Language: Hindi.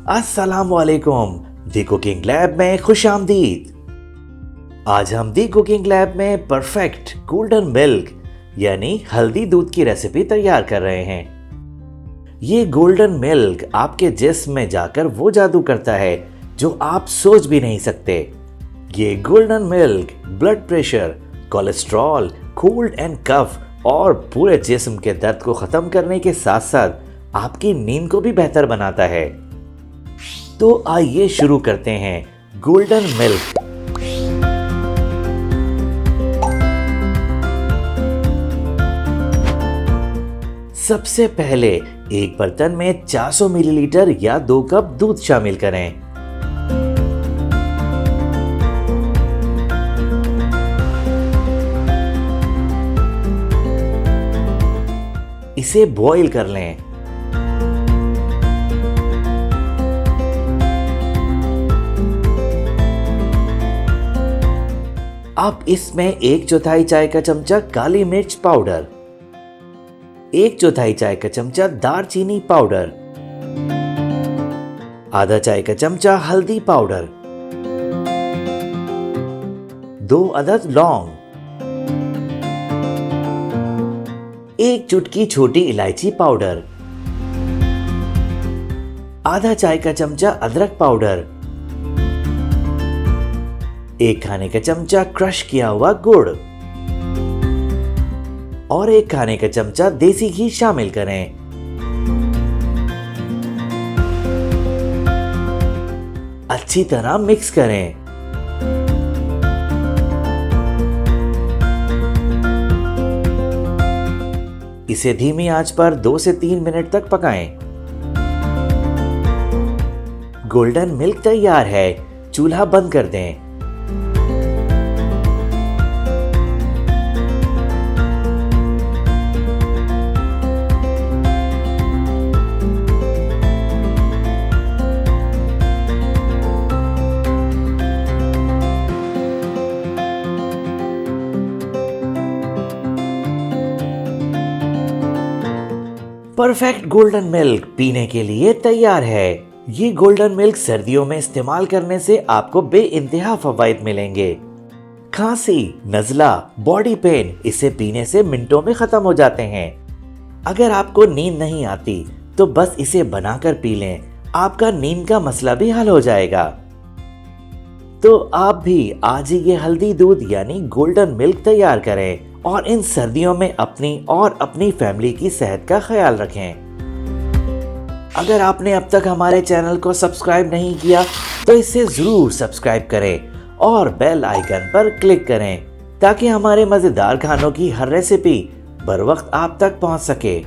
अस्सलामुअलैकुम। दी कुकिंग लैब में खुश आमदीद। आज हम दी कुकिंग लैब में परफेक्ट गोल्डन मिल्क यानी हल्दी दूध की रेसिपी तैयार कर रहे हैं। ये गोल्डन मिल्क आपके जिस्म में जाकर वो जादू करता है जो आप सोच भी नहीं सकते। ये golden milk blood pressure, cholesterol, cold and cough और पूरे जिस्म के दर्द को खत्म करने के साथ साथ आपकी नींद को भी बेहतर बनाता है। तो आइए शुरू करते हैं गोल्डन मिल्क। सबसे पहले एक बर्तन में 400 मिलीलीटर या 2 कप दूध शामिल करें। इसे बॉईल कर लें। अब इसमें 1/4 चाय का चमचा काली मिर्च पाउडर, 1/4 चाय का चमचा दालचीनी पाउडर, आधा चाय का चमचा हल्दी पाउडर, 2 अदद लौंग, 1 चुटकी छोटी इलायची पाउडर, आधा चाय का चमचा अदरक पाउडर, 1 खाने का चमचा क्रश किया हुआ गुड़ और 1 खाने का चमचा देसी घी शामिल करें। अच्छी तरह मिक्स करें। इसे धीमी आंच पर 2 से 3 मिनट तक पकाएं। गोल्डन मिल्क तैयार है। चूल्हा बंद कर दें। परफेक्ट गोल्डन मिल्क पीने के लिए तैयार है। ये गोल्डन मिल्क सर्दियों में इस्तेमाल करने से आपको बेइंतहा फवायद मिलेंगे। खांसी, नज़ला, बॉडी पेन इसे पीने से मिनटों में खत्म हो जाते हैं। अगर आपको नींद नहीं आती तो बस इसे बनाकर पी लें, आपका नींद का मसला भी हल हो जाएगा। तो आप भी आज ही ये हल्दी दूध यानी गोल्डन मिल्क तैयार करें और इन सर्दियों में अपनी और अपनी फैमिली की सेहत का ख्याल रखें। अगर आपने अब तक हमारे चैनल को सब्सक्राइब नहीं किया तो इसे जरूर सब्सक्राइब करें और बेल आइकन पर क्लिक करें ताकि हमारे मजेदार खानों की हर रेसिपी बर वक्त आप तक पहुंच सके।